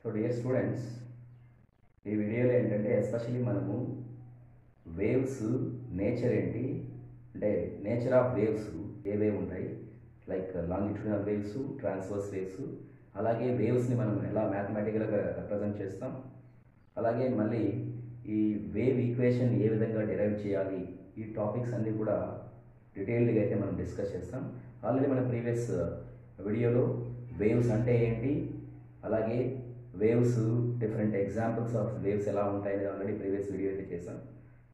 So dear students, ఈ వీడియోలో ఏంటంటే ఎస్పెషల్లీ మనము వేవ్స్ నేచర్ ఏంటి, అంటే నేచర్ ఆఫ్ వేవ్స్ ఏవేవి ఉంటాయి, like longitudinal waves, transverse waves, అలాగే వేవ్స్ని మనం ఎలా మ్యాథమెటికల్గా రిప్రజెంట్ చేస్తాం, అలాగే మళ్ళీ ఈ వేవ్ ఈక్వేషన్ ఏ విధంగా డిరైవ్ చేయాలి, ఈ టాపిక్స్ అన్నీ కూడా డీటెయిల్డ్గా అయితే మనం డిస్కస్ చేస్తాం. ఆల్రెడీ మన ప్రీవియస్ వీడియోలో వేవ్స్ అంటే ఏంటి, అలాగే waves different examples of waves ఎలా ఉంటాయని ఆల్రెడీ ప్రీవియస్ వీడియో అయితే చేశాం.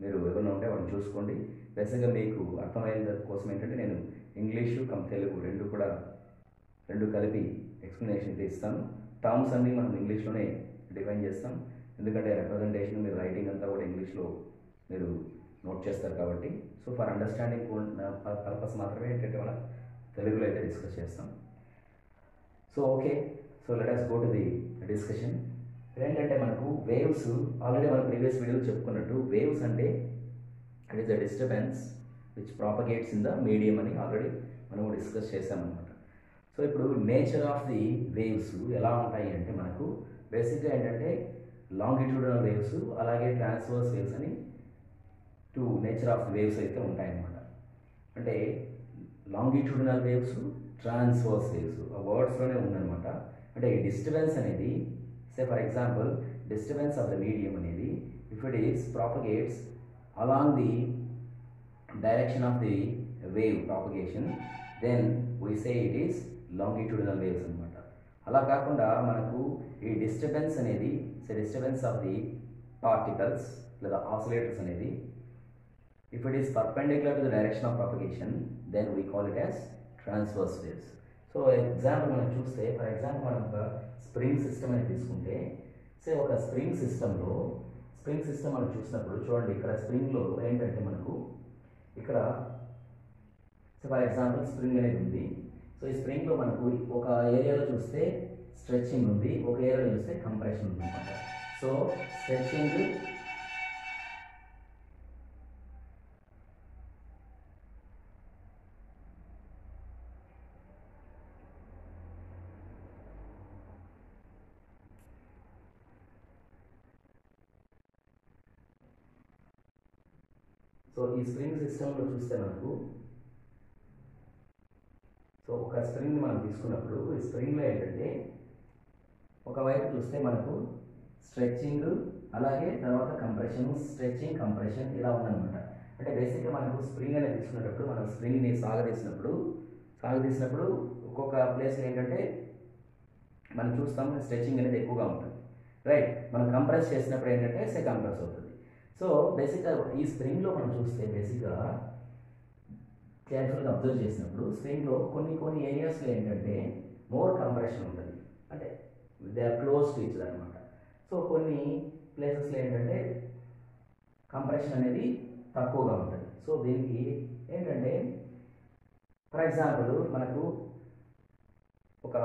మీరు ఎవరైనా ఉంటే వాటిని చూసుకోండి. బేసిక్గా మీకు అర్థమయ్యే కోసం ఏంటంటే నేను ఇంగ్లీషు తెలుగు రెండు కలిపి ఎక్స్ప్లెనేషన్ అయితే ఇస్తాను. టర్మ్స్ అన్నీ మనం ఇంగ్లీష్లోనే డిఫైన్ చేస్తాం, ఎందుకంటే రిప్రజెంటేషన్ మీరు రైటింగ్ అంతా కూడా ఇంగ్లీష్లో మీరు నోట్ చేస్తారు కాబట్టి. సో ఫర్ అండర్స్టాండింగ్ పర్పస్ మాత్రమే ఏంటంటే మనం తెలుగులో అయితే డిస్కస్ చేస్తాం. So okay, so let us go to the discussion. ఏంటంటే మనకు వేవ్స్ ఆల్రెడీ మనం ప్రీవియస్ వీడియోలో చెప్పుకున్నట్టు వేవ్స్ అంటే it is a disturbance which propagates in the medium అని ఆల్రెడీ మనము డిస్కస్ చేసామన్నమాట. సో ఇప్పుడు నేచర్ ఆఫ్ ది వేవ్స్ ఎలా ఉంటాయి అంటే మనకు బేసిక్గా ఏంటంటే లాంగిట్యూడినల్ వేవ్స్ అలాగే ట్రాన్స్వర్స్ వేవ్స్ అని two nature of the waves అయితే ఉంటాయన్నమాట. అంటే లాంగిట్యూడినల్ వేవ్స్, ట్రాన్స్వర్స్ వేవ్స్ ఆ వర్డ్స్లోనే ఉందన్నమాట. అంటే ఈ డిస్టర్బెన్స్ అనేది, say for example disturbance of the medium అనేది if it is propagates along the direction of the wave propagation, then we say it is longitudinal waves అనమాట. అలా కాకుండా మనకు ఈ డిస్టర్బెన్స్ అనేది డిస్టర్బెన్స్ ఆఫ్ ది పార్టికల్స్ లేదా oscillators అనేది if it is perpendicular to the direction of propagation, then we call it as transverse waves. So example మనం చూస్తే, ఫర్ ఎగ్జాంపుల్ మనం ఒక స్ప్రింగ్ సిస్టమ్ అని తీసుకుంటే, సే ఒక స్ప్రింగ్ సిస్టమ్ మనం చూసినప్పుడు చూడండి, ఇక్కడ స్ప్రింగ్లో ఏంటంటే మనకు ఇక్కడ ఫర్ ఎగ్జాంపుల్ స్ప్రింగ్ అనేది ఉంది. సో ఈ స్ప్రింగ్లో మనకు ఒక ఏరియాలో చూస్తే స్ట్రెచ్చింగ్ ఉంది, ఒక ఏరియాలో చూస్తే కంప్రెషన్ ఉంది అనమాట. సో స్ట్రెచ్చింగ్ సో ఈ స్ప్రింగ్ సిస్టంలో చూస్తే మనకు ఒక స్ప్రింగ్ మనం తీసుకున్నప్పుడు ఈ స్ప్రింగ్లో ఏంటంటే ఒకవైపు చూస్తే మనకు స్ట్రెచ్చింగ్ అలాగే తర్వాత కంప్రెషన్, స్ట్రెచ్చింగ్, కంప్రెషన్ ఇలా ఉందన్నమాట. అంటే బేసిక్గా మనకు స్ప్రింగ్ అనేది తీసుకునేటప్పుడు మనం స్ప్రింగ్ని సాగదీసినప్పుడు ఒక్కొక్క ప్లేస్లో ఏంటంటే మనం చూస్తాం స్ట్రెచ్చింగ్ అనేది ఎక్కువగా ఉంటుంది, రైట్. మనం కంప్రెస్ చేసినప్పుడు ఏంటంటే కంప్రెస్ అవుతుంది. సో బేసిక్గా ఈ స్ప్రింగ్లో మనం చూస్తే బేసిక్గా కేర్ఫుల్గా అబ్జర్వ్ చేసినప్పుడు స్ప్రింగ్లో కొన్ని ఏరియాస్లో ఏంటంటే మోర్ కంప్రెషన్ ఉంటుంది, అంటే they are close to each other అనమాట. సో కొన్ని ప్లేసెస్లో ఏంటంటే కంప్రెషన్ అనేది తక్కువగా ఉంటుంది. సో దీనికి ఏంటంటే ఫర్ ఎగ్జాంపుల్ మనకు ఒక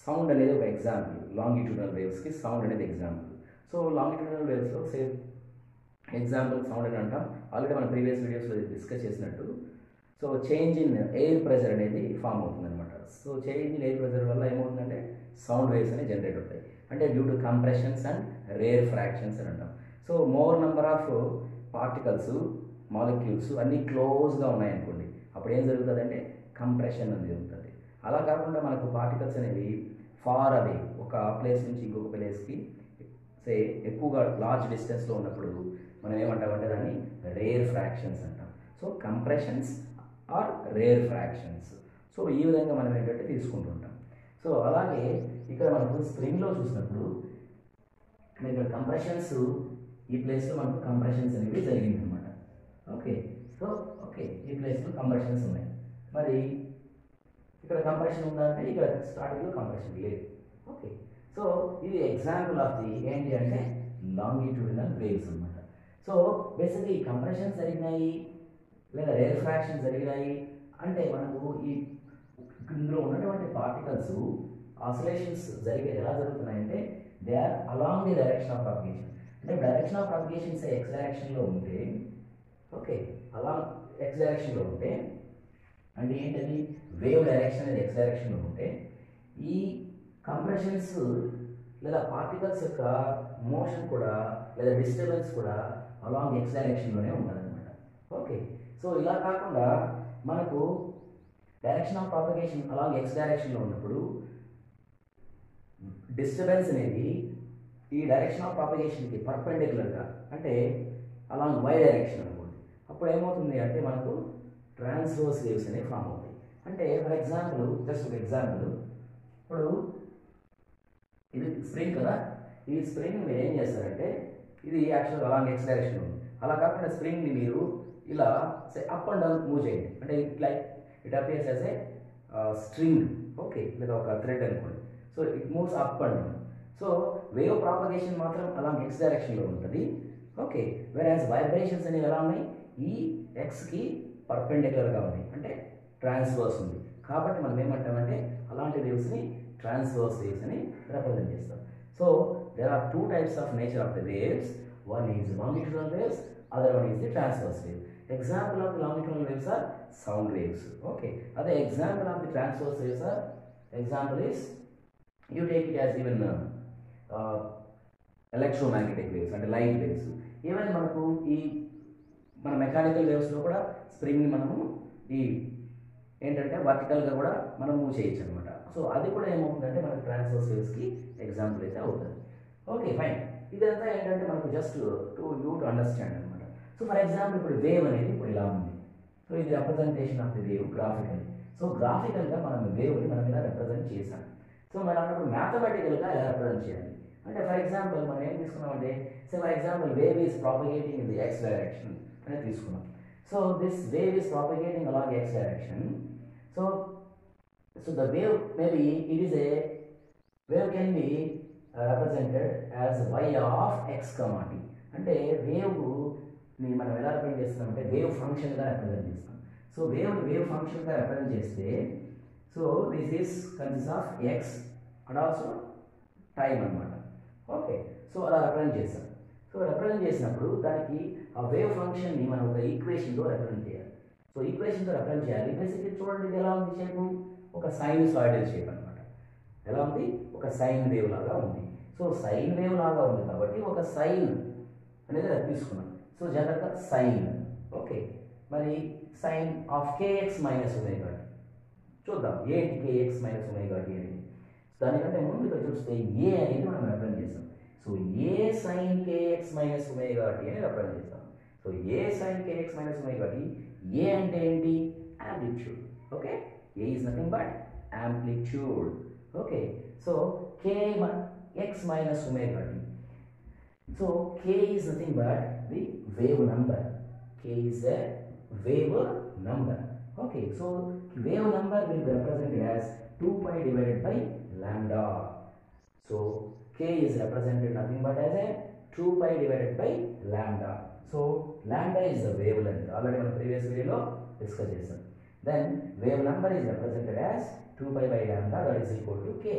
సౌండ్ అనేది ఒక ఎగ్జాంపుల్, లాంగిట్యూడినల్ వేవ్స్కి సౌండ్ అనేది ఎగ్జాంపుల్. సో లాంగిట్యూడినల్ వేవ్స్లో ఎగ్జాంపుల్ సౌండ్ అని అంటాం. ఆల్రెడీ మన ప్రీవియస్ వీడియోస్లో డిస్కస్ చేసినట్టు so change in air pressure అనేది ఫామ్ అవుతుంది అనమాట. So change in air pressure వల్ల ఏమవుతుందంటే సౌండ్ వేవ్స్ అనేవి జనరేట్ అవుతాయి, అంటే due to compressions and rarefactions అని అంటాం. So more number of particles, molecules అన్నీ క్లోజ్గా ఉన్నాయనుకోండి, అప్పుడు ఏం జరుగుతుంది అంటే కంప్రెషన్ అనేది జరుగుతుంది. అలా కాకుండా మనకు పార్టికల్స్ అనేవి ఫార్ అవే ఒక ప్లేస్ నుంచి ఇంకొక ప్లేస్కి ఎక్కువగా లార్జ్ డిస్టెన్స్లో ఉన్నప్పుడు మనం ఏమంటామంటే దాన్ని రేర్ ఫ్రాక్షన్స్ అంటాం. So compressions are rarefactions. So ఈ విధంగా మనం ఏంటంటే తీసుకుంటుంటాం. సో అలాగే ఇక్కడ మనకు స్ప్రింగ్లో చూసినప్పుడు ఇక్కడ కంప్రెషన్స్ ఈ ప్లేస్లో మనకు కంప్రెషన్స్ అనేవి జరిగింది అనమాట. ఓకే, సో ఈ ప్లేస్లో కంప్రెషన్స్ ఉన్నాయి. మరి ఇక్కడ కంప్రెషన్ ఉందా అంటే ఇక్కడ స్టార్టింగ్లో కంప్రెషన్ లేదు. ఓకే, సో ఇది ఎగ్జాంపుల్ ఆఫ్ ది ఏంటి అంటే లాంగిట్యూడినల్ వేవ్స్ అనమాట. సో బేసిక్గా ఈ కంప్రెషన్స్ జరిగినాయి లేదా రేర్ ఫ్రాక్షన్ జరిగినాయి అంటే మనకు ఈ ఇందులో ఉన్నటువంటి పార్టికల్స్ ఆసిలేషన్స్ ఎలా జరుగుతున్నాయంటే they are along the direction of propagation. అంటే డైరెక్షన్ ఆఫ్ ప్రాపగేషన్స్ ఎక్స్ డైరెక్షన్లో ఉంటే, ఓకే, అలాంగ్ ఎక్స్ డైరెక్షన్లో ఉంటే అంటే ఏంటది వేవ్ డైరెక్షన్ అనేది ఎక్స్ డైరెక్షన్లో ఉంటే ఈ కంప్రెషన్స్ లేదా పార్టికల్స్ యొక్క మోషన్ కూడా లేదా డిస్టర్బెన్స్ కూడా అలాంగ్ ఎక్స్ డైరెక్షన్లోనే ఉంటుందన్నమాట. ఓకే, సో ఇలా కాకుండా మనకు direction of propagation along X డైరెక్షన్లో ఉన్నప్పుడు డిస్టర్బెన్స్ అనేది ఈ డైరెక్షన్ ఆఫ్ ప్రాపగేషన్కి పర్పెండిక్యులర్గా అంటే అలాంగ్ వై డైరెక్షన్ అనుకోండి. అప్పుడు ఏమవుతుంది అంటే మనకు ట్రాన్స్వర్స్ వేవ్స్ అనేవి ఫామ్ అవుతాయి. అంటే ఫర్ ఎగ్జాంపుల్, జస్ట్ ఒక ఎగ్జాంపుల్, ఇప్పుడు ఇది స్ప్రింగ్ కదా, ఈ స్ప్రింగ్ మీరు ఏం చేస్తారంటే ఇది యాక్చువల్గా అలాంగ్ ఎక్స్ డైరెక్షన్ ఉంది. అలా కాకుండా స్ప్రింగ్ని మీరు ఇలా అప్ అండ్ డౌన్ మూవ్ చేయండి. అంటే it appears as a string, okay, లేదా ఒక థ్రెడ్ అనుకోండి. So it moves up and down. So wave propagation మాత్రం అలాంగ్ ఎక్స్ డైరెక్షన్లో ఉంటుంది. ఓకే, వేర్ యాజ్ వైబ్రేషన్స్ అనేవి ఎలా ఉన్నాయి, ఈ ఎక్స్కి పర్పెండిక్యులర్గా ఉన్నాయి, అంటే ట్రాన్స్వర్స్ ఉంది. కాబట్టి మనం ఏమంటామంటే అలాంటి వేవ్స్ని ట్రాన్స్వర్స్ వేవ్స్ అని రిప్రజెంట్ చేస్తాం. So there are two types of nature of the waves. One is longitudinal waves, other one is the transverse wave. Example of the longitudinal waves are sound waves. Okay, other example of the transverse waves are, example is you take it as even electromagnetic waves and light waves. Even మనకు ఈ మన mechanical వేవ్స్లో కూడా స్ప్రింగ్ని మనము ఈ ఏంటంటే వర్టికల్గా కూడా మనం move చేయొచ్చు అనమాట. సో అది కూడా ఏమవుతుందంటే మనకు ట్రాన్స్వర్స్ వేవ్స్కి ఎగ్జాంపుల్ అయితే అవుతుంది. Okay, fine. ఇదంతా ఏంటంటే మనకు జస్ట్ టు అండర్స్టాండ్ అనమాట. సో ఫర్ ఎగ్జాంపుల్ ఇప్పుడు వేవ్ అనేది ఇప్పుడు ఇలా ఉంది. సో ఇది representation of the wave graphical. So గ్రాఫికల్గా మనం వేవ్ని మనం ఇలా రిప్రజెంట్ చేసాం. సో మనం అన్నప్పుడు మ్యాథమెటికల్గా ఎలా రిప్రజెంట్ చేయాలి అంటే ఫర్ ఎగ్జాంపుల్ మనం ఏం తీసుకున్నామంటే for example wave is propagating in the x direction అనేది తీసుకున్నాం. So this wave is propagating along x direction. So the wave maybe it is a wave can be represented as y of x, t. అంటే వేవ్ని మనం ఎలా represent చేస్తున్నామంటే wave ఫంక్షన్గా represent చేస్తాం. So wave ఫంక్షన్గా represent చేస్తే so this is consist of X and also time అనమాట. Okay, so అలా రిప్రజెంట్ చేస్తాం. సో రిప్రజెంట్ చేసినప్పుడు దానికి ఆ వేవ్ ఫంక్షన్ని మనం ఒక ఈక్వేషన్తో రిప్రజెంట్ చేయాలి. సో ఈక్వేషన్తో రిప్రజెంట్ చేయాలి. బేసిక్లీ చూడండి ఇది ఎలా ఉంది షేపు, ఒక సైనూసాయిడల్ షేప్ అనమాట. ఎలా ఉంది, ఒక సైన్ వేవ్ లాగా ఉంది. సో సైన్ వేవ్ లాగా ఉంది కాబట్టి ఒక సైన్ అనేది తీసుకున్నాం. సో జనరల్గా సైన్. ఓకే, మరి sine of kx minus omega t చూద్దాం. ఏంటి కేఎక్స్ మైనస్ ఒమేగా టీ అనేది? దానికంటే ముందుగా చూస్తే ఏ అనేది మనం రిప్రజెంట్ చేస్తాం. So A sine k x minus omega t అని రిప్రజెంట్ చేస్తాం. So A sine k x minus omega t. A అంటే ఏంటి, amplitude. Okay, A is nothing but amplitude. Okay, so kx minus omega t. So k is nothing but the wave number. K is a wave number. Okay, so wave number will be represented as 2 pi divided by lambda. So k is represented nothing but as a 2 pi divided by lambda. So lambda is the wavelength. Already in the previous video discussed this. Then wave number is represented as 2 pi by lambda, that is equal to k.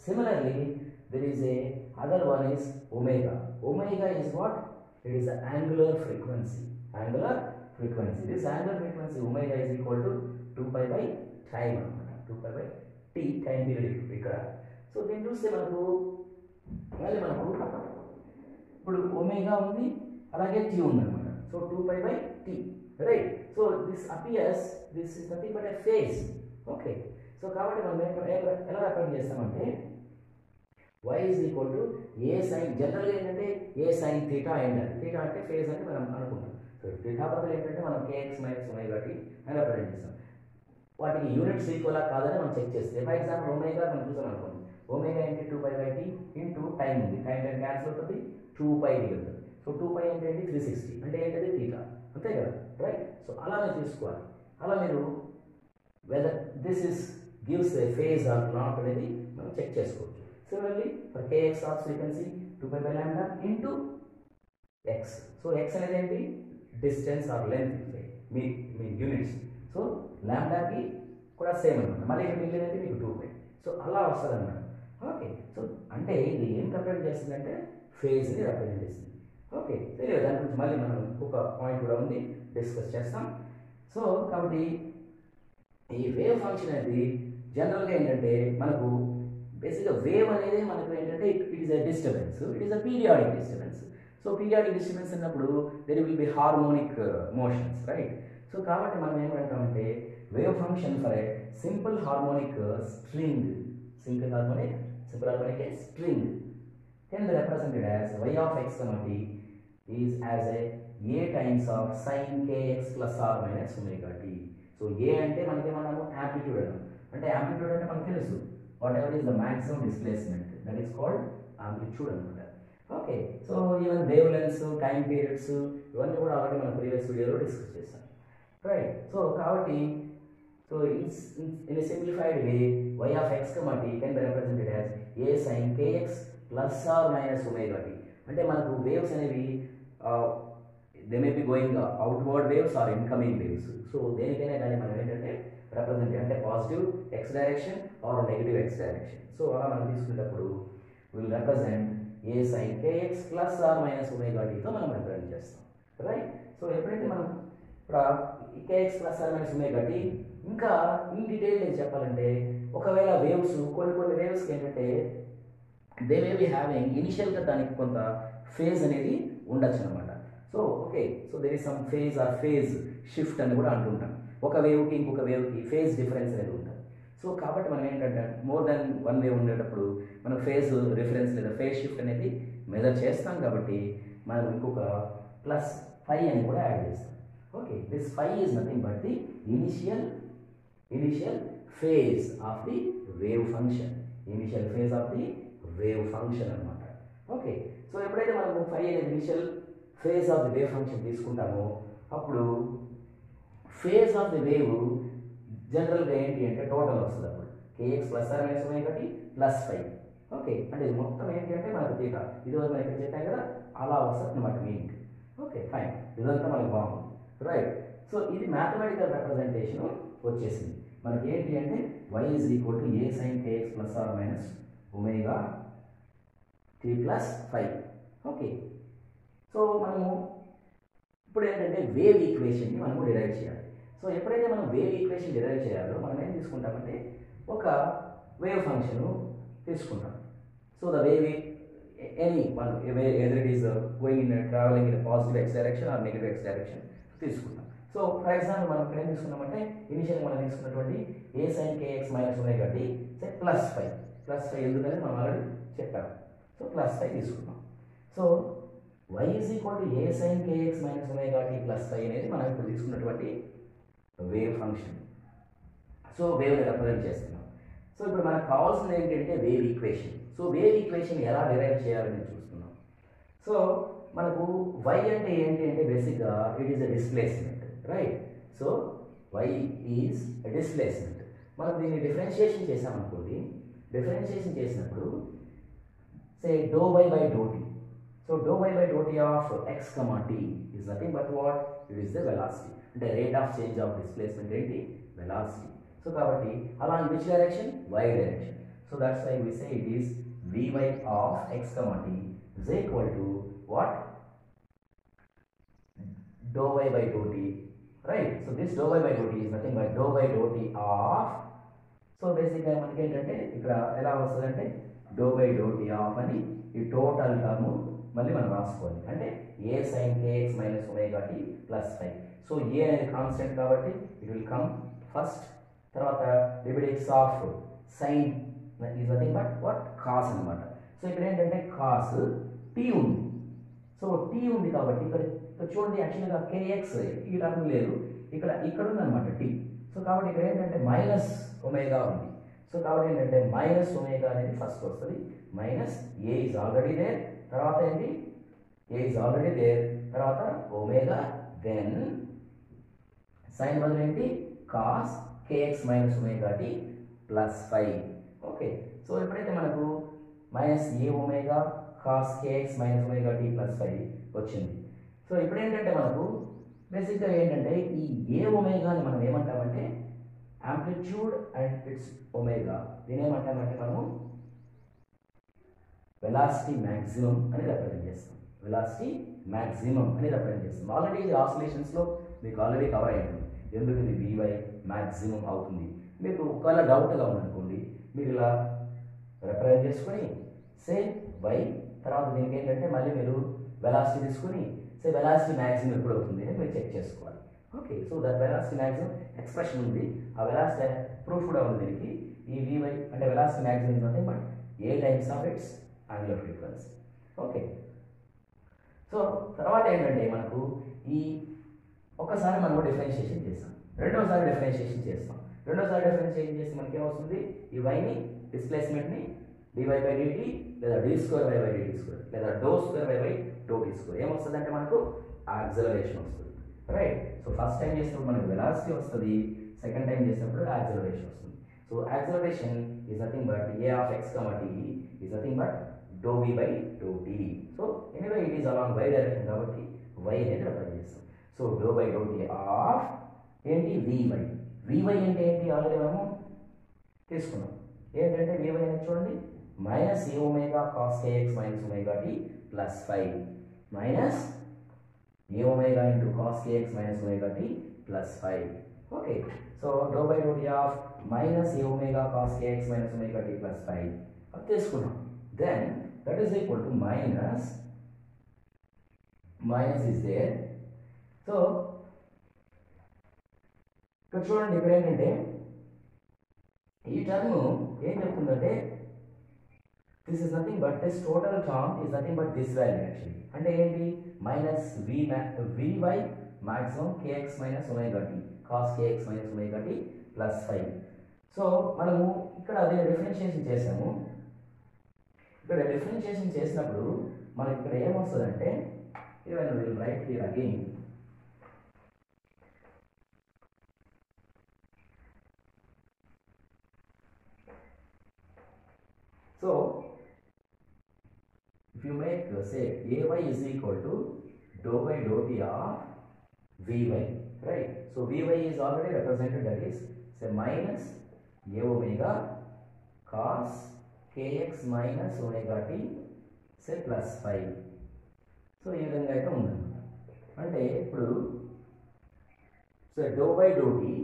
Similarly, there is a other one is omega. Omega is what? It is the angular frequency. Angular frequency. This angular frequency omega is equal to 2 pi by time. 2 pi by t time period ఇక్కడ. So దీన్ని చూస్తే మనకు ఇప్పుడు omega ఉంది, అలాగే tea ఉంది అనమాట. So 2 pi by t, right. So this appears, this is nothing but a phase. Okay, so కాబట్టి మనం ఎలా రిప్రజెంట్ చేస్తామంటే y is equal to a sin, జనరల్గా ఏంటంటే a sin theta అంటారు. థీటా అంటే ఫేజ్ అని మనం అనుకుంటాం. సో థీటా బదులు ఏంటంటే మనం kx మైనస్ ఒమేగా టీ అని రిప్రజెంట్ చేస్తాం. వాటికి యూనిట్స్ ఈక్వలా కాదని మనం చెక్ చేస్తే ఫర్ ఎగ్జాంపుల్ ఒమేగా మనం చూసాం అనుకోండి. ఒమేగా ఏంటి 2 pi by t into time ఉంది. టైం క్యాన్సిల్ అవుతుంది, 2 pi మిగులుతుంది. సో 2 pi అంటే ఏంటి 360 అంటే ఏంటది థీటా, అంతే కదా, రైట్. సో అలా మీరు తీసుకోవాలి. అలా మీరు whether this is gives a phase or not అనేది మనం చెక్ చేసుకోవచ్చు. Similarly, for kx also you can see 2 pi by lambda into x. So x అనేది ఏంటి, డిస్టెన్స్ ఆర్ లెంత్ మీ యూనిట్స్. సో లాంబ్డాకి కూడా సేమ్ అనమాట. మళ్ళీ ఇక్కడ మిగిలినది మీకు 2 pi. సో అలా వస్తుంది అన్నమాట. ఓకే, సో అంటే ఇది ఏం రిప్రజెంట్ చేస్తుందంటే ఫేజ్ని రిప్రజెంట్ చేస్తుంది. ఓకే, తెలియదు దాని గురించి మళ్ళీ మనం ఒక పాయింట్ కూడా ఉంది, డిస్కస్ చేస్తాం. సో కాబట్టి ఈ వేవ్ ఫంక్షన్ అనేది జనరల్గా ఏంటంటే మనకు బేసిక్గా వేవ్ అనేది మనకు ఏంటంటే it is a disturbance, it is a periodic disturbance. So periodic disturbance అన్నప్పుడు there will be harmonic motions, right? So కాబట్టి మనం ఏమంటామంటే wave function for a simple harmonic string, simple harmonic string can be represented as y of x comma t is as a times of sin kx plus or minus omega t. So a అంటే మనకి ఏమన్నాము amplitude అన్నాం. అంటే amplitude అంటే మనకు తెలుసు whatever is the maximum displacement that is called amplitude అనమాట. Okay, so even wavelengths, time periods ఇవన్నీ కూడా ఆల్రెడీ మనం ప్రీవియస్ వీడియోలో డిస్కస్ చేస్తాం, రైట్? సో కాబట్టి so in a simplified way y of x comma t can be represented as a sin kx plus or minus omega t. అంటే మనకు waves అనేవి they may be going outward waves or incoming waves. So దేనికైనా కానీ మనం ఏంటంటే represent అంటే positive x direction or negative x direction. So అలా మనం తీసుకునేటప్పుడు will represent A sine kx plus or minus omega టీతో మనం రిప్రజెంట్ చేస్తాం, రైట్? సో ఎప్పుడైతే మనం ఇప్పుడు k x plus or minus omega t ఇంకా ఇన్ డీటెయిల్ చెప్పాలంటే ఒకవేళ వేవ్స్ కొన్ని వేవ్స్కి ఏంటంటే దే మే బి హ్యావింగ్ ఇనిషియల్గా దానికి కొంత ఫేజ్ అనేది ఉండొచ్చు అనమాట. So okay, so there is some phase or phase shift అని కూడా అంటుంటాం. ఒక వేవ్కి ఇంకొక వేవ్కి ఫేజ్ డిఫరెన్స్ అనేది ఉంటుంది. సో కాబట్టి మనం ఏంటంటే మోర్ దెన్ వన్ వేవ్ ఉండేటప్పుడు మనం ఫేజ్ రిఫరెన్స్ లేదా ఫేజ్ షిఫ్ట్ అనేది మెజర్ చేస్తాం కాబట్టి మనం ఇంకొక ప్లస్ ఫైవ్ అని కూడా యాడ్ చేస్తాం. Okay, this five is nothing but the initial phase of the wave function, initial phase of the wave function అనమాట. ఓకే, సో ఎప్పుడైతే మనము ఫైవ్ అనేది initial phase of the wave function తీసుకుంటామో అప్పుడు phase of the wave జనరల్గా ఏంటి అంటే total వస్తుంది. అప్పుడు kx plus or minus omega t plus five. Okay, అంటే ఇది మొత్తం ఏంటి అంటే మనకు తీటా, ఇది వరకు మనం ఇక్కడ చెప్పాం కదా అలా వస్తుంది అనమాట మీనింగ్. ఓకే ఫైన్, ఇదంతా మనకు బాగుంది, రైట్? సో ఇది మ్యాథమెటికల్ రిప్రజెంటేషన్ వచ్చేసింది మనకి. ఏంటి అంటే y is equal to A sine kx plus or minus omega t plus five. Okay, so మనము ఇప్పుడు ఏంటంటే వేవ్ ఈక్వేషన్ని మనము డిరైవ్ చేయాలి. సో ఎప్పుడైతే మనం వేవ్ ఈక్వేషన్ డిరైవ్ చేయాలో మనం ఏం తీసుకుంటామంటే ఒక వేవ్ ఫంక్షన్ తీసుకుంటాం. So the wave any one either it is going in traveling in positive x direction or negative x direction తీసుకుంటాం. సో ఫర్ ఎగ్జాంపుల్ మనం ఇక్కడ ఏం తీసుకున్నామంటే ఇనిషియల్ మనం తీసుకున్నటువంటి A sine k x minus omega t plus five. Plus five ఎందుకని మనం already చెప్పాము. సో ప్లస్ ఫైవ్ తీసుకున్నాం. So y is equal to A sine k x minus omega t plus five అనేది మనం ఇప్పుడు తీసుకున్నటువంటి వేవ్ ఫంక్షన్. సో వేవ్ని రిప్రజెంట్ చేస్తున్నాం. సో ఇప్పుడు మనకు కావాల్సింది ఏంటంటే wave equation. So wave equation ఎలా డిరైవ్ చేయాలని చూస్తున్నాం. సో మనకు y అంటే ఏంటి అంటే బేసిక్గా it is a displacement, right? So y is a displacement. మనం దీన్ని డిఫరెన్షియేషన్ చేసామనుకోండి, డిఫరెన్షియేషన్ చేసినప్పుడు say do y by do t. So do y by do t of x comma t is nothing but what? It is the velocity. అంటే rate of change of displacement ఏంటి? Velocity. So కాబట్టి along which direction? y direction. So that's why we say it is vy of x comma t is equal to what? Dou y by dou t, right? So this dou y by dou t is nothing but dou by dou t of, so basically మనకి ఏంటంటే ఇక్కడ ఎలా వస్తుందంటే do by do t of అని ఈ total term మళ్ళీ మనం రాసుకోవాలి. అంటే A sine k x minus omega t plus five. So A అనేది కాన్స్టెంట్ కాబట్టి ఇట్ విల్ కమ్ ఫస్ట్. తర్వాత డెబిట్ of sine is nothing but what? Cos అనమాట. సో ఇక్కడ ఏంటంటే కాస్ టీ ఉంది. సో టీ ఉంది కాబట్టి ఇక్కడ చూడండి యాక్చువల్గా కేఎక్స్ ఈ టర్మ్ లేదు, ఇక్కడ ఉందన్నమాట టీ. సో కాబట్టి ఇక్కడ ఏంటంటే మైనస్ ఒమేగా ఉంది. సో కాబట్టి ఏంటంటే మైనస్ ఒమేగా అనేది ఫస్ట్ వస్తుంది. Minus A is already there, తర్వాత ఏంటి? ఏ ఈజ్ ఆల్రెడీ దేర్, తర్వాత ఒమేగా, దెన్ సైన్ బదులు ఏంటి? Cos k x minus omega t plus five. Okay, so ఎప్పుడైతే మనకు మైనస్ ఏ omega cos k x minus omega t plus five వచ్చింది. So ఇప్పుడు ఏంటంటే మనకు బేసిక్గా ఏంటంటే ఈ ఏ ఒమేగాని మనం ఏమంటామంటే యాంప్లిట్యూడ్ అండ్ ఇట్స్ ఒమేగా, దీని ఏమంటామంటే మనము వెలాసిటీ మ్యాక్సిమం అని రిప్రజెంట్ చేస్తాం. వెలాసిటీ మ్యాక్సిమం అని రిప్రజెంట్ చేస్తాం. ఆల్రెడీ ఇది ఆసిలేషన్స్లో మీకు ఆల్రెడీ కవర్ అయి ఉంటుంది ఎందుకు ఇది vy మ్యాక్సిమం అవుతుంది. మీకు ఒకవేళ డౌట్గా ఉందనుకోండి, మీరు ఇలా రిప్రజెంట్ చేసుకొని సే వై తర్వాత దీనికి ఏంటంటే మళ్ళీ మీరు వెలాసిటీ తీసుకుని సే వెలాసిటీ మ్యాక్సిమం ఎప్పుడు అవుతుంది అని మీరు చెక్ చేసుకోవాలి. Okay, so that velocity maximum expression ఉంది, ఆ వెలాసిటీ ప్రూఫ్ కూడా ఉంది దీనికి. ఈ vy అంటే velocity maximum is nothing but a times of it's angular frequency. Okay, so తర్వాత ఏంటంటే మనకు ఈ ఒకసారి మనం డిఫరెన్షియేషన్ చేస్తాం, రెండోసారి డిఫరెన్షియేషన్ చేస్తాం. రెండోసారి డిఫరెన్షియేషన్ చేస్తే మనకి ఏమొస్తుంది, ఈ వైని డిస్ప్లేస్మెంట్ని dy బై dt లేదా d square y by dt square లేదా do square y by do t square ఏమొస్తుంది అంటే మనకు యాక్సలరేషన్ వస్తుంది. రైట్, సో ఫస్ట్ టైం చేసినప్పుడు మనకు వెలాసిటీ వస్తుంది, సెకండ్ టైం చేసినప్పుడు యాక్సలరేషన్ వస్తుంది. So acceleration is nothing but a of x, t is nothing but dou v by do t. So anyway it is along y direction కాబట్టి y అనేది represent చేస్తాం. So dou by do t of ఏంటి vy అంటే ఏంటి already మనము తీసుకున్నాం. ఏంటంటే vy అనేది చూడండి minus A omega cos kx minus omega t plus 5 minus A omega into cos kx minus omega t plus 5. Okay, so dou by do t of minus A omega cos kx minus omega t plus 5 అది తీసుకున్నాం. Then that is equal to minus is there. So ఇక్కడ చూడండి, ఇక్కడ ఏంటంటే ఈ term ఏం చెప్తుందంటే this is nothing but this total term is nothing but this value actually. అంటే ఏంటి, minus vy maximum kx minus omega t cos kx minus omega t plus 5. So మనము ఇక్కడ అదే డిఫరెన్షియేషన్ చేసాము. ఇక్కడ డిఫరెన్షియేషన్ చేసినప్పుడు మనకి ఇక్కడ ఏమొస్తుందంటే even will write here again. So if you make say ay is equal to dou by dou t of vy, right? So vy is already represented, that is say minus a omega cos kx minus omega t say plus 5. So ఈ విధంగా అయితే ఉందన్నమాట. అంటే ఇప్పుడు so dou by dou t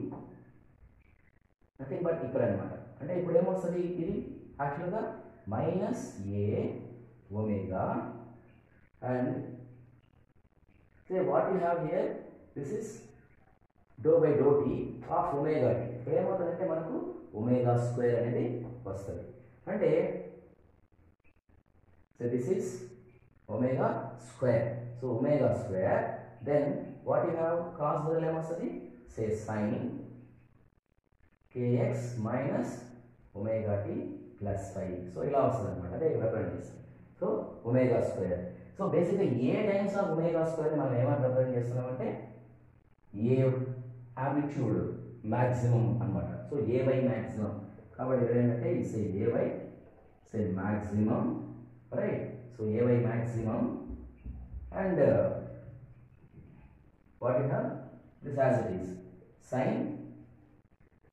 nothing but ఇక్కడ అనమాట. అంటే ఇప్పుడు ఏమొస్తుంది, ఇది యాక్చువల్గా minus A omega and say what you have here this is dou by do t of omega t. ఇక్కడ ఏమవుతుందంటే మనకు ఒమేగా స్క్వేర్ అనేది వస్తుంది. అంటే so this is omega square. So omega square then what you have cos బదులు ఏమొస్తుంది say sine kx minus omega t plus 5. So ఇలా వస్తుంది అనమాట, అదే రిప్రజెంట్ చేస్తాం. So omega square. సో బేసిక్గా a times of omega square మనం ఏమని రిప్రజెంట్ చేస్తున్నామంటే ఏ యాంప్లిట్యూడ్ మ్యాక్సిమం అనమాట. సో ఏ బై మ్యాక్సిమం కాబట్టి ఇక్కడ ఏంటంటే it's a by say maximum, right? So a by maximum and what you have this as it is sine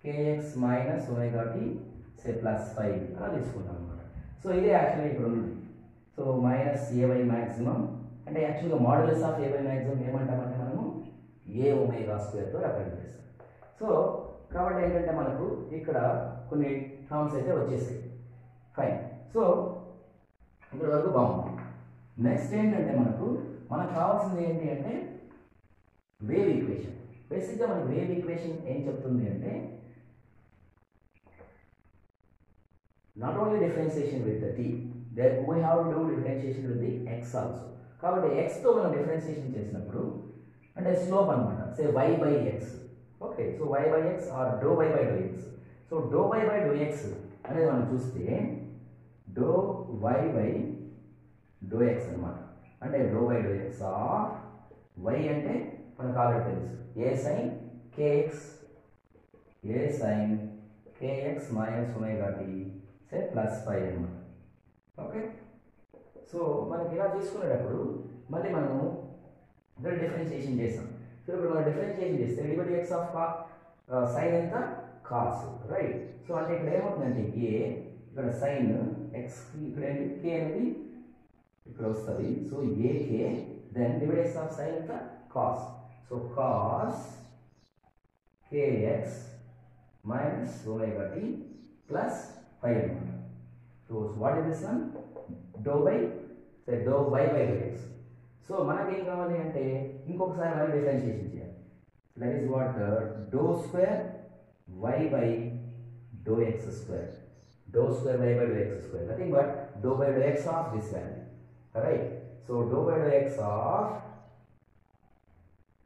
kx minus omega t say plus 5 అలా తీసుకుంటాం అనమాట. So ఇదే యాక్చువల్గా ఇక్కడ ఉంది. So minus a by maximum అంటే యాక్చువల్గా modulus of a by maximum ఏమంటామంటే మనము ఏ ఒమేగా స్క్వేర్తో రిప్రజెంట్ చేస్తాం. సో కాబట్టి ఏంటంటే మనకు ఇక్కడ కొన్ని టర్మ్స్ అయితే వచ్చేసాయి. ఫైన్, సో ఇక్కడ వరకు బాగుంది. నెక్స్ట్ ఏంటంటే మనకు కావాల్సింది ఏంటి అంటే వేవ్ ఈక్వేషన్. బేసిక్గా మనకు వేవ్ ఈక్వేషన్ ఏం చెప్తుంది అంటే not only differentiation with the t, then we have to do differentiation with the x also. కాబట్టి x తో మనం డిఫరెన్షియేషన్ చేసినప్పుడు అంటే స్లోప్ అన్నమాట, say y by x. Okay, so y by x or dou y by dou x. So do y by dou x అనేది మనం చూస్తే dou y by dou x అన్నమాట. అంటే dou y dou x of y అంటే మనకు already తెలుసు a sin kx minus omega t plus 5 అనమాట. Okay, so మనకి ఇలా తీసుకునేటప్పుడు మళ్ళీ మనము ఇక్కడ డిఫరెన్షియేషన్ చేస్తాం. సో ఇప్పుడు మనం డిఫరెన్షియేషన్ చేస్తే డివైడ్ ఎక్స్ ఆఫ్ సైన్ ఎంత కాస్, రైట్? సో అంటే ఇక్కడ ఏమవుతుందంటే ఏ ఇక్కడ సైన్ ఎక్స్ ఇక్కడ ఏంటి కే అనేది ఇక్కడ వస్తుంది. So A k then divide x of sine ఎంత cos. So cos k x minus omega t plus 5 అనమాట. So what is this one? Dou by, say dou y by dou x. So మనకేం కావాలి అంటే ఇంకొకసారి మనం డిఫరెన్షియేషన్ చేయాలి. That is what dou square y by dou x square. Dou square y by dou x square. Nothing but dou by dou x of this value. Alright. So dou by dou x of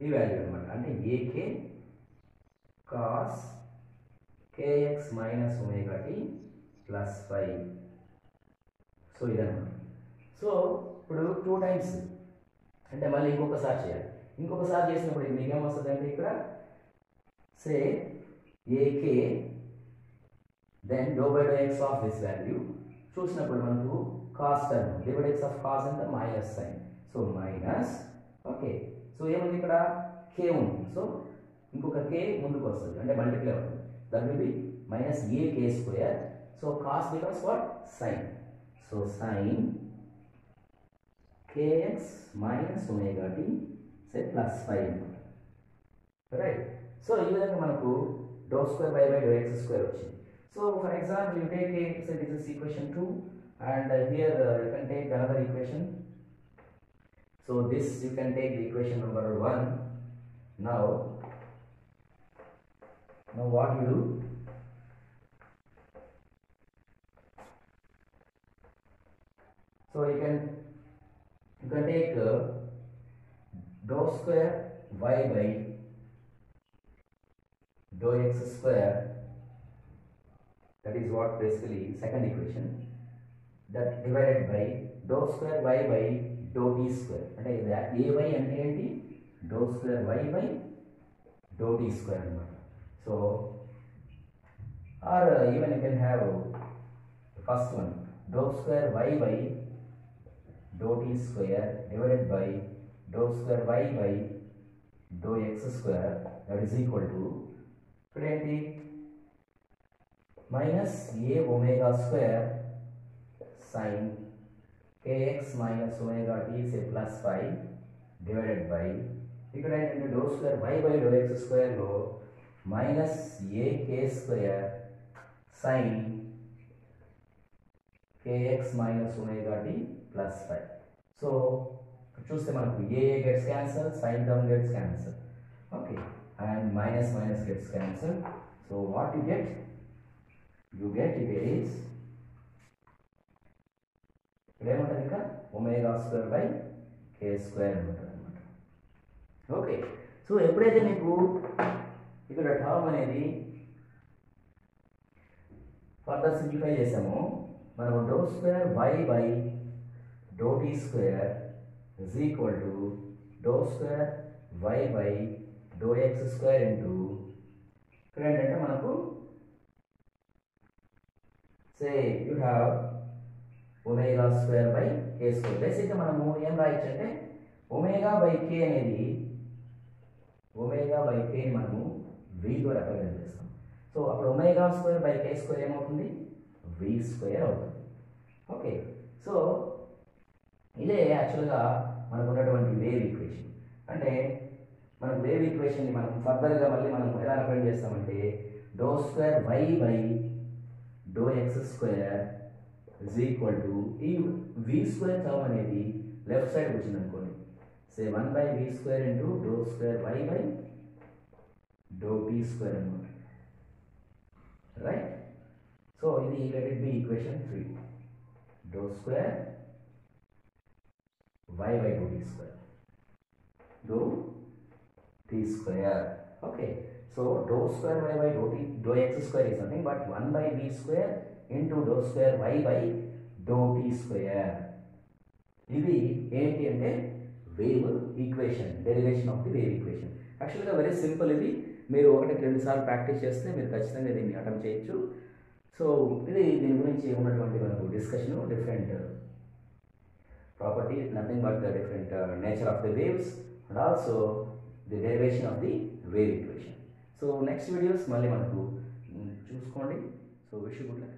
ఈ value అనమాట. అంటే ak cos kx minus omega t plus 5. So ఇదన్నమాట. So ఇప్పుడు 2 times అంటే మళ్ళీ ఇంకొకసారి చేయాలి. ఇంకొకసారి చేసినప్పుడు మీకు ఏమొస్తుంది అంటే ఇక్కడ say ak then dou by dou x of this value చూసినప్పుడు మనకు cos term divide x of cos అంటే minus sine. So minus okay. So ఏముంది ఇక్కడ k ఉంది. సో ఇంకొక k ముందుకు వస్తుంది అంటే మల్టిప్లై అవుతుంది. That will be minus ak square. So cos becomes what sine. So sine kx minus omega t say plus 5 అనమాట. రైట్. సో ఈ విధంగా మనకు dou square y by dou x square వచ్చింది. So for example you take say this is equation 2 and here you can take another equation. So this you can take the equation number 1. Now what you do, so you can take dou square y by dou x square, that is what basically second equation, that divided by dou square y by dou t square. అంటే ఇది ay అంటే ఏంటి dou square y by dou t square అన్నమాట. So or even you can have the first one dou square y by dou t square divided by dou square y by dou x square, that is equal to ఇక్కడ ఏంటి minus a omega square sin kx minus omega t say plus 5 divided by ఇక్కడ ఏంటంటే dou square y by dou x square లో minus a k square sin kx minus omega t plus 5. So చూస్తే మనకు a gets cancelled, sin term gets cancelled, okay, and minus minus gets cancelled. So what you get it is ఇక్కడ ఏముంటుంది ఇంకా omega square by k square ఉంటుంది అనమాట. Okay. So ఎప్పుడైతే మీకు ఇక్కడ టర్మ్ అనేది ఫర్దర్ సింప్లిఫై చేసామో మనం dou square y by dou t square is equal to dou square y by dou x square into ఇక్కడ ఏంటంటే మనకు say you have omega square by k square. బేసిక్గా మనము ఏం రాయొచ్చు అంటే omega by k అనేది omega by k ని మనము v తో రిప్రజెంట్ చేస్తాం. సో అప్పుడు omega square by k square ఏమవుతుంది v square అవుతుంది. ఓకే. సో ఇదే యాక్చువల్గా మనకు ఉన్నటువంటి వేవ్ ఈక్వేషన్. అంటే మనకు వేవ్ ఈక్వేషన్ని మనం ఫర్దర్గా మళ్ళీ మనం ఎలా రిప్రజెంట్ చేస్తామంటే dou square y by dou x square is equal to ఈ v square టర్మ్ అనేది లెఫ్ట్ సైడ్ వచ్చింది అనుకోండి, సే 1 by v square into dou square y by dou t square అనమాట. రైట్. సో ఇది let it be equation 3 dou square y by dou t square dou t square. Okay. So dou square y by dou x square is nothing but 1 by v square into dou square y by dou t square. ఇది ఏంటి అంటే wave equation, derivation of the wave equation. యాక్చువల్గా very simple. ఇది మీరు 1-2 సార్లు practice చేస్తే మీరు ఖచ్చితంగా దీన్ని అటెంప్ట్ చేయొచ్చు. సో ఇది దీని గురించి ఉన్నటువంటి మనకు discussion, different property, nothing but the different nature of the waves and also the derivation of the wave equation. So next videos మళ్ళీ మనకు చూసుకోండి. So wish you good luck.